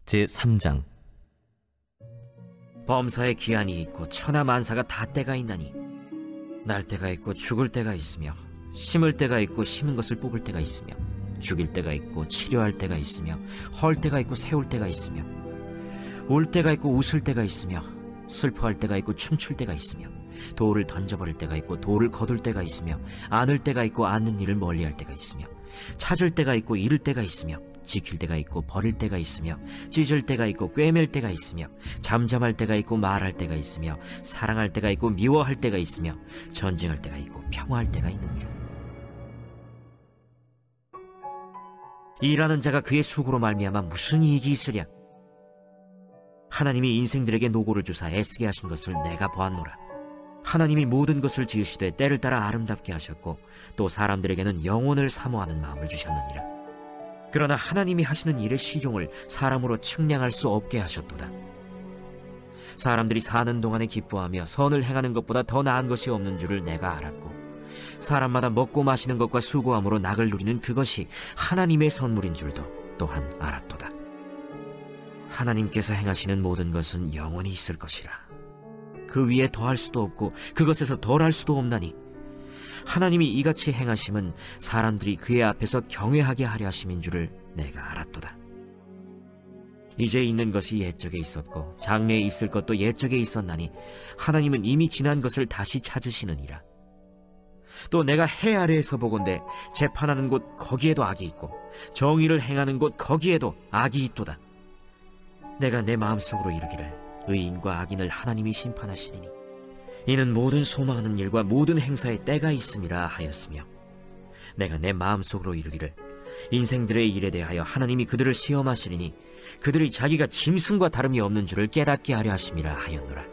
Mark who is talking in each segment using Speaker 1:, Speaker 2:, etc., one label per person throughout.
Speaker 1: 제3장.
Speaker 2: 범사에 기한이 있고 천하만사가 다 때가 있나니 날 때가 있고 죽을 때가 있으며 심을 때가 있고 심은 것을 뽑을 때가 있으며 죽일 때가 있고 치료할 때가 있으며 헐 때가 있고 세울 때가 있으며 울 때가 있고 웃을 때가 있으며 슬퍼할 때가 있고 춤출 때가 있으며 돌을 던져버릴 때가 있고 돌을 거둘 때가 있으며 안을 때가 있고 안는 일을 멀리할 때가 있으며 찾을 때가 있고 잃을 때가 있으며 지킬 때가 있고 버릴 때가 있으며 찢을 때가 있고 꿰맬 때가 있으며 잠잠할 때가 있고 말할 때가 있으며 사랑할 때가 있고 미워할 때가 있으며 전쟁할 때가 있고 평화할 때가 있느니라. 일하는 자가 그의 수고로 말미암아 무슨 이익이 있으랴. 하나님이 인생들에게 노고를 주사 애쓰게 하신 것을 내가 보았노라. 하나님이 모든 것을 지으시되 때를 따라 아름답게 하셨고 또 사람들에게는 영혼을 사모하는 마음을 주셨느니라. 그러나 하나님이 하시는 일의 시종을 사람으로 측량할 수 없게 하셨도다. 사람들이 사는 동안에 기뻐하며 선을 행하는 것보다 더 나은 것이 없는 줄을 내가 알았고 사람마다 먹고 마시는 것과 수고함으로 낙을 누리는 그것이 하나님의 선물인 줄도 또한 알았도다. 하나님께서 행하시는 모든 것은 영원히 있을 것이라. 그 위에 더할 수도 없고 그것에서 덜할 수도 없나니 하나님이 이같이 행하심은 사람들이 그의 앞에서 경외하게 하려 하심인 줄을 내가 알았도다. 이제 있는 것이 옛적에 있었고 장래에 있을 것도 옛적에 있었나니 하나님은 이미 지난 것을 다시 찾으시느니라. 또 내가 해 아래에서 보건대 재판하는 곳 거기에도 악이 있고 정의를 행하는 곳 거기에도 악이 있도다. 내가 내 마음속으로 이르기를 의인과 악인을 하나님이 심판하시리니 이는 모든 소망하는 일과 모든 행사에 때가 있음이라 하였으며 내가 내 마음속으로 이르기를 인생들의 일에 대하여 하나님이 그들을 시험하시리니 그들이 자기가 짐승과 다름이 없는 줄을 깨닫게 하려 하심이라 하였노라.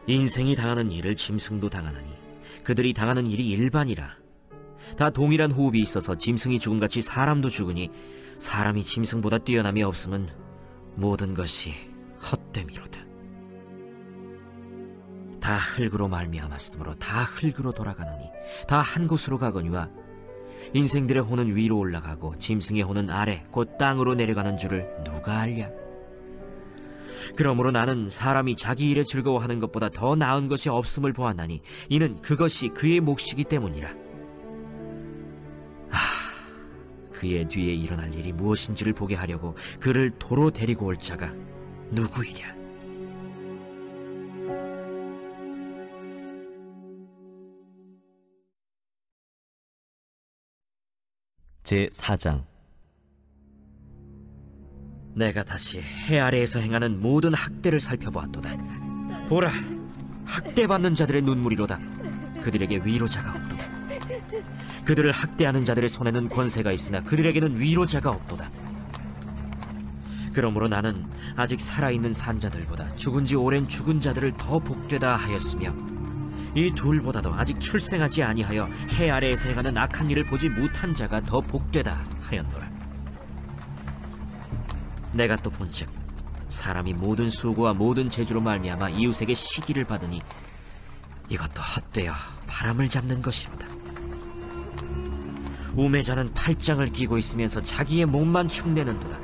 Speaker 2: 인생이 당하는 일을 짐승도 당하나니 그들이 당하는 일이 일반이라. 다 동일한 호흡이 있어서 짐승이 죽음같이 사람도 죽으니 사람이 짐승보다 뛰어남이 없음은 모든 것이 헛됨이로다. 다 흙으로 말미암았으므로 다 흙으로 돌아가느니 다 한 곳으로 가거니와 인생들의 혼은 위로 올라가고 짐승의 혼은 아래 곧 땅으로 내려가는 줄을 누가 알랴. 그러므로 나는 사람이 자기 일에 즐거워하는 것보다 더 나은 것이 없음을 보았나니 이는 그것이 그의 몫이기 때문이라. 그의 뒤에 일어날 일이 무엇인지를 보게 하려고 그를 도로 데리고 올 자가 누구이랴.
Speaker 1: 제4장.
Speaker 2: 내가 다시 해 아래에서 행하는 모든 학대를 살펴보았도다. 보라, 학대받는 자들의 눈물이로다. 그들에게 위로자가 없도다. 그들을 학대하는 자들의 손에는 권세가 있으나 그들에게는 위로자가 없도다. 그러므로 나는 아직 살아있는 산자들보다 죽은 지 오랜 죽은 자들을 더 복되다 하였으며 이 둘보다도 아직 출생하지 아니하여 해 아래에서 행하는 악한 일을 보지 못한 자가 더 복되다 하였노라. 내가 또 본즉 사람이 모든 수고와 모든 재주로 말미암아 이웃에게 시기를 받으니 이것도 헛되어 바람을 잡는 것이로다. 우매자는 팔짱을 끼고 있으면서 자기의 몸만 축내는도다.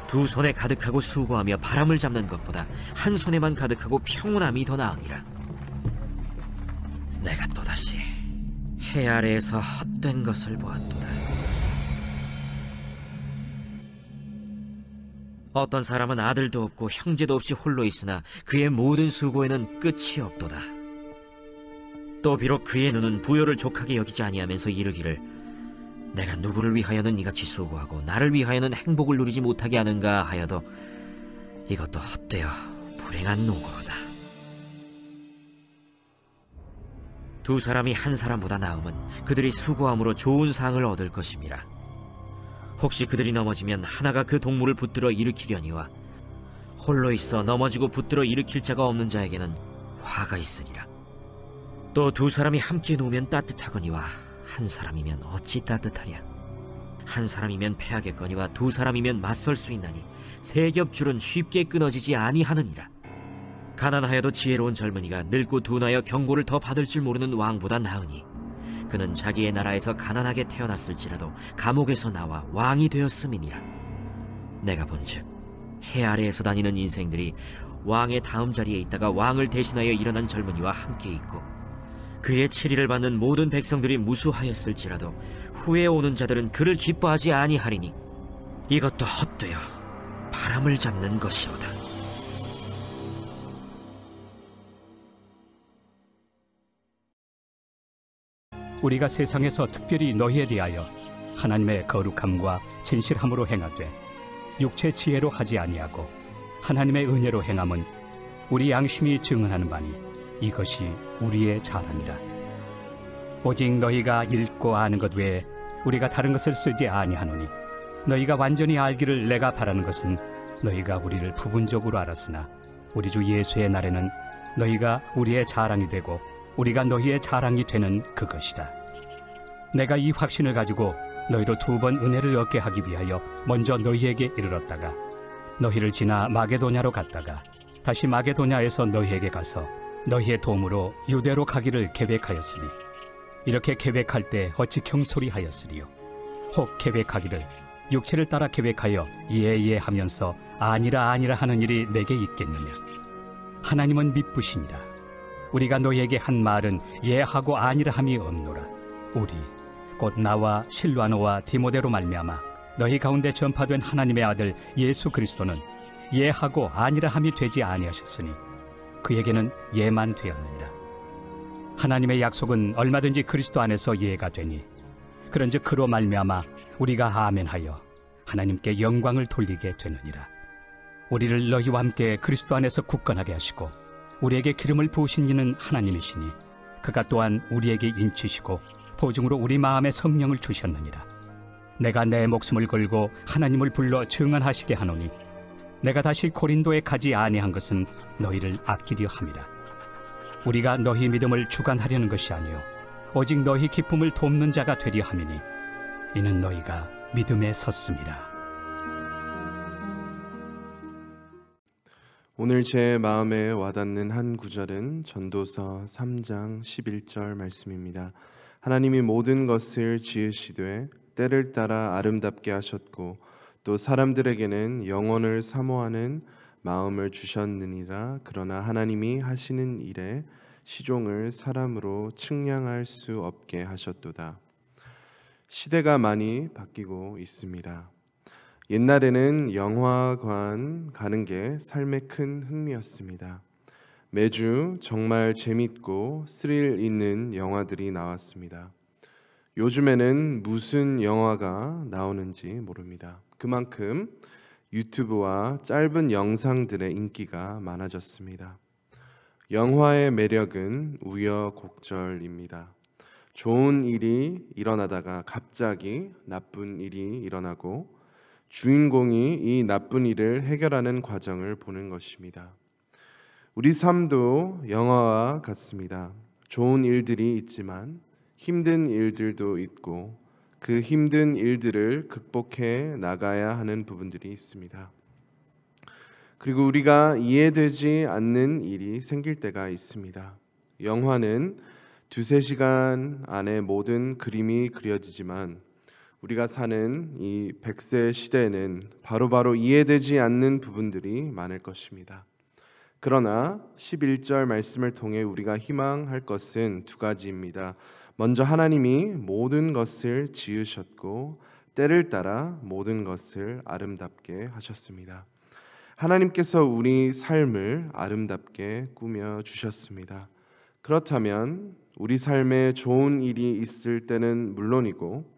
Speaker 2: 두 손에 가득하고 수고하며 바람을 잡는 것보다 한 손에만 가득하고 평온함이 더 나으니라. 내가 또다시 해 아래에서 헛된 것을 보았도다. 어떤 사람은 아들도 없고 형제도 없이 홀로 있으나 그의 모든 수고에는 끝이 없도다. 또 비록 그의 눈은 부요를 족하게 여기지 아니하면서 이르기를 내가 누구를 위하여는 이같이 수고하고 나를 위하여는 행복을 누리지 못하게 하는가 하여도 이것도 헛되어 불행한 노고로다. 두 사람이 한 사람보다 나음은 그들이 수고함으로 좋은 상을 얻을 것임이라. 혹시 그들이 넘어지면 하나가 그 동물을 붙들어 일으키려니와 홀로 있어 넘어지고 붙들어 일으킬 자가 없는 자에게는 화가 있으리라. 또 두 사람이 함께 놓으면 따뜻하거니와 한 사람이면 어찌 따뜻하랴. 한 사람이면 패하겠거니와 두 사람이면 맞설 수 있나니 세 겹줄은 쉽게 끊어지지 아니하느니라. 가난하여도 지혜로운 젊은이가 늙고 둔하여 경고를 더 받을 줄 모르는 왕보다 나으니 그는 자기의 나라에서 가난하게 태어났을지라도 감옥에서 나와 왕이 되었음이니라. 내가 본즉 해 아래에서 다니는 인생들이 왕의 다음 자리에 있다가 왕을 대신하여 일어난 젊은이와 함께 있고, 그의 치리를 받는 모든 백성들이 무수하였을지라도 후에 오는 자들은 그를 기뻐하지 아니하리니 이것도 헛되어 바람을 잡는 것이로다.
Speaker 3: 우리가 세상에서 특별히 너희에 대하여 하나님의 거룩함과 진실함으로 행하되 육체 지혜로 하지 아니하고 하나님의 은혜로 행함은 우리 양심이 증언하는 바니 이것이 우리의 자랑이라. 오직 너희가 읽고 아는 것 외에 우리가 다른 것을 쓰지 아니하노니 너희가 완전히 알기를 내가 바라는 것은 너희가 우리를 부분적으로 알았으나 우리 주 예수의 날에는 너희가 우리의 자랑이 되고 우리가 너희의 자랑이 되는 그것이다. 내가 이 확신을 가지고 너희로 2번 은혜를 얻게 하기 위하여 먼저 너희에게 이르렀다가 너희를 지나 마게도냐로 갔다가 다시 마게도냐에서 너희에게 가서 너희의 도움으로 유대로 가기를 계획하였으니 이렇게 계획할 때 어찌 경솔이하였으리요. 혹 계획하기를 육체를 따라 계획하여 예예 하면서 아니라 아니라 하는 일이 내게 있겠느냐. 하나님은 미쁘시니라. 우리가 너희에게 한 말은 예하고 아니라 함이 없노라. 우리 곧 나와 실와노와 디모데로 말미암아 너희 가운데 전파된 하나님의 아들 예수 그리스도는 예하고 아니라 함이 되지 아니하셨으니 그에게는 예만 되었느니라. 하나님의 약속은 얼마든지 그리스도 안에서 예가 되니 그런즉 그로 말미암아 우리가 아멘하여 하나님께 영광을 돌리게 되느니라. 우리를 너희와 함께 그리스도 안에서 굳건하게 하시고 우리에게 기름을 부으신 이는 하나님이시니 그가 또한 우리에게 인치시고 보증으로 우리 마음에 성령을 주셨느니라. 내가 내 목숨을 걸고 하나님을 불러 증언하시게 하노니 내가 다시 고린도에 가지 아니한 것은 너희를 아끼려 함이라. 우리가 너희 믿음을 주관하려는 것이 아니요 오직 너희 기쁨을 돕는 자가 되려 함이니 이는 너희가 믿음에 섰음이라.
Speaker 4: 오늘 제 마음에 와닿는 한 구절은 전도서 3장 11절 말씀입니다. 하나님이 모든 것을 지으시되 때를 따라 아름답게 하셨고 또 사람들에게는 영혼을 사모하는 마음을 주셨느니라. 그러나 하나님이 하시는 일에 시종을 사람으로 측량할 수 없게 하셨도다. 시대가 많이 바뀌고 있습니다. 옛날에는 영화관 가는 게 삶의 큰 흥미였습니다. 매주 정말 재밌고 스릴 있는 영화들이 나왔습니다. 요즘에는 무슨 영화가 나오는지 모릅니다. 그만큼 유튜브와 짧은 영상들의 인기가 많아졌습니다. 영화의 매력은 우여곡절입니다. 좋은 일이 일어나다가 갑자기 나쁜 일이 일어나고 주인공이 이 나쁜 일을 해결하는 과정을 보는 것입니다. 우리 삶도 영화와 같습니다. 좋은 일들이 있지만 힘든 일들도 있고 그 힘든 일들을 극복해 나가야 하는 부분들이 있습니다. 그리고 우리가 이해되지 않는 일이 생길 때가 있습니다. 영화는 2-3시간 안에 모든 그림이 그려지지만 우리가 사는 이 100세 시대에는 바로바로 이해되지 않는 부분들이 많을 것입니다. 그러나 11절 말씀을 통해 우리가 희망할 것은 2가지입니다. 먼저 하나님이 모든 것을 지으셨고 때를 따라 모든 것을 아름답게 하셨습니다. 하나님께서 우리 삶을 아름답게 꾸며 주셨습니다. 그렇다면 우리 삶에 좋은 일이 있을 때는 물론이고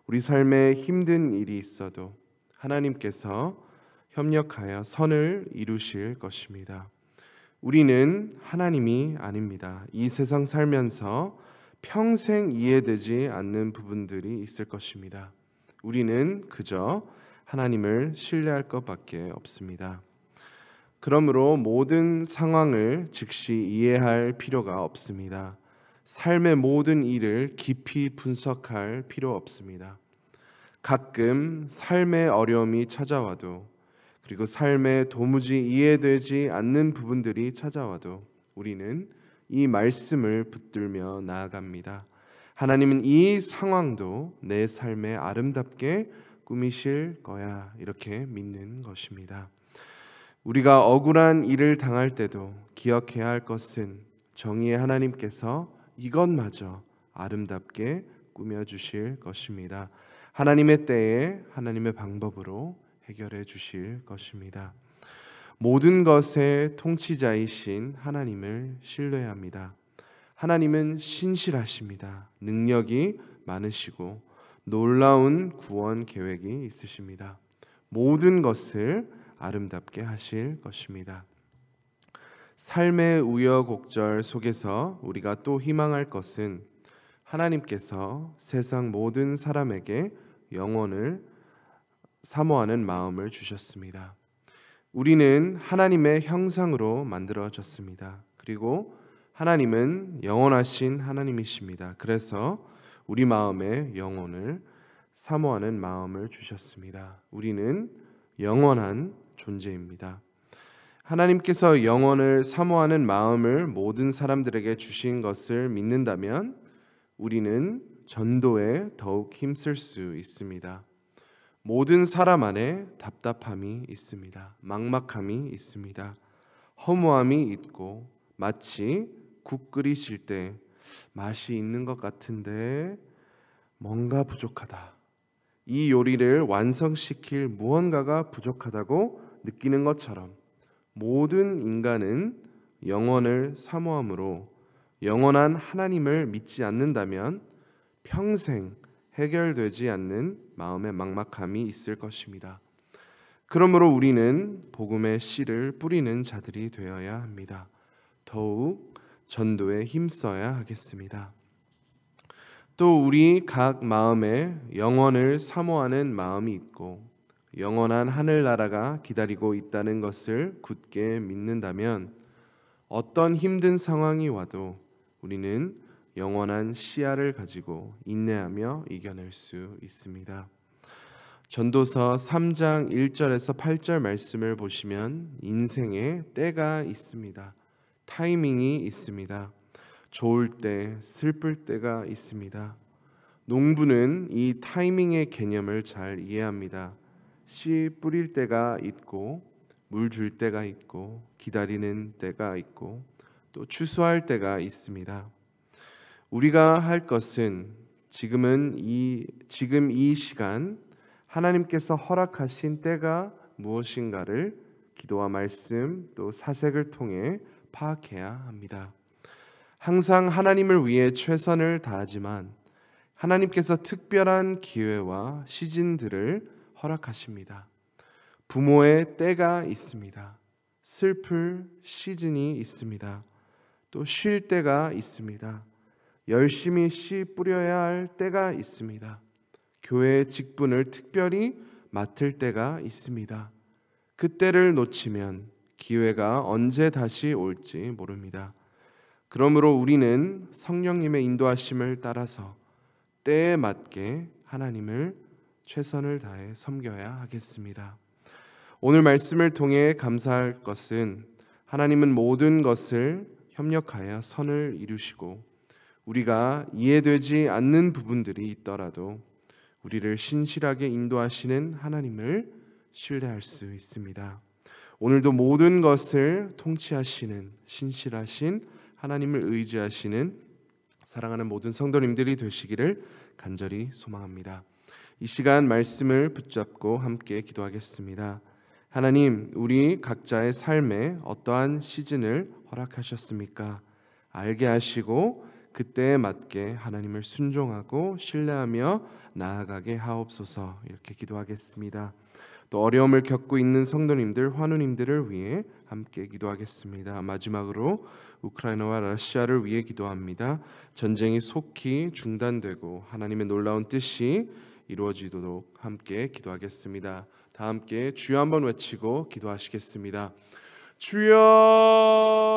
Speaker 4: 우리 삶에 힘든 일이 있어도 하나님께서 협력하여 선을 이루실 것입니다. 우리는 하나님이 아닙니다. 이 세상 살면서 평생 이해되지 않는 부분들이 있을 것입니다. 우리는 그저 하나님을 신뢰할 것밖에 없습니다. 그러므로 모든 상황을 즉시 이해할 필요가 없습니다. 삶의 모든 일을 깊이 분석할 필요 없습니다. 가끔 삶의 어려움이 찾아와도 그리고 삶에 도무지 이해되지 않는 부분들이 찾아와도 우리는 이 말씀을 붙들며 나아갑니다. 하나님은 이 상황도 내 삶에 아름답게 꾸미실 거야, 이렇게 믿는 것입니다. 우리가 억울한 일을 당할 때도 기억해야 할 것은 정의의 하나님께서 이것마저 아름답게 꾸며주실 것입니다. 하나님의 때에 하나님의 방법으로 해결해 주실 것입니다. 모든 것의 통치자이신 하나님을 신뢰합니다. 하나님은 신실하십니다. 능력이 많으시고 놀라운 구원 계획이 있으십니다. 모든 것을 아름답게 하실 것입니다. 삶의 우여곡절 속에서 우리가 또 희망할 것은 하나님께서 세상 모든 사람에게 영원을 사모하는 마음을 주셨습니다. 우리는 하나님의 형상으로 만들어졌습니다. 그리고 하나님은 영원하신 하나님이십니다. 그래서 우리 마음에 영원을 사모하는 마음을 주셨습니다. 우리는 영원한 존재입니다. 하나님께서 영원을 사모하는 마음을 모든 사람들에게 주신 것을 믿는다면 우리는 전도에 더욱 힘쓸 수 있습니다. 모든 사람 안에 답답함이 있습니다. 막막함이 있습니다. 허무함이 있고 마치 국 끓이실 때 맛이 있는 것 같은데 뭔가 부족하다. 이 요리를 완성시킬 무언가가 부족하다고 느끼는 것처럼 모든 인간은 영원을 사모함으로 영원한 하나님을 믿지 않는다면 평생 해결되지 않는 마음의 막막함이 있을 것입니다. 그러므로 우리는 복음의 씨를 뿌리는 자들이 되어야 합니다. 더욱 전도에 힘써야 하겠습니다. 또 우리 각 마음에 영원을 사모하는 마음이 있고 영원한 하늘나라가 기다리고 있다는 것을 굳게 믿는다면 어떤 힘든 상황이 와도 우리는 영원한 시야를 가지고 인내하며 이겨낼 수 있습니다. 전도서 3장 1절에서 8절 말씀을 보시면 인생에 때가 있습니다. 타이밍이 있습니다. 좋을 때, 슬플 때가 있습니다. 농부는 이 타이밍의 개념을 잘 이해합니다. 씨 뿌릴 때가 있고 물 줄 때가 있고 기다리는 때가 있고 또 추수할 때가 있습니다. 우리가 할 것은 지금 이 시간 하나님께서 허락하신 때가 무엇인가를 기도와 말씀 또 사색을 통해 파악해야 합니다. 항상 하나님을 위해 최선을 다하지만 하나님께서 특별한 기회와 시즌들을 허락하십니다. 부모의 때가 있습니다. 슬플 시즌이 있습니다. 또 쉴 때가 있습니다. 열심히 씨 뿌려야 할 때가 있습니다. 교회의 직분을 특별히 맡을 때가 있습니다. 그때를 놓치면 기회가 언제 다시 올지 모릅니다. 그러므로 우리는 성령님의 인도하심을 따라서 때에 맞게 하나님을 최선을 다해 섬겨야 하겠습니다. 오늘 말씀을 통해 감사할 것은 하나님은 모든 것을 협력하여 선을 이루시고 우리가 이해되지 않는 부분들이 있더라도 우리를 신실하게 인도하시는 하나님을 신뢰할 수 있습니다. 오늘도 모든 것을 통치하시는 신실하신 하나님을 의지하시는 사랑하는 모든 성도님들이 되시기를 간절히 소망합니다. 이 시간 말씀을 붙잡고 함께 기도하겠습니다. 하나님, 우리 각자의 삶에 어떠한 시즌을 허락하셨습니까? 알게 하시고 그때에 맞게 하나님을 순종하고 신뢰하며 나아가게 하옵소서. 이렇게 기도하겠습니다. 또 어려움을 겪고 있는 성도님들, 환우님들을 위해 함께 기도하겠습니다. 마지막으로 우크라이나와 러시아를 위해 기도합니다. 전쟁이 속히 중단되고 하나님의 놀라운 뜻이 이루어지도록 함께 기도하겠습니다. 다 함께 주여 한번 외치고 기도하시겠습니다. 주여!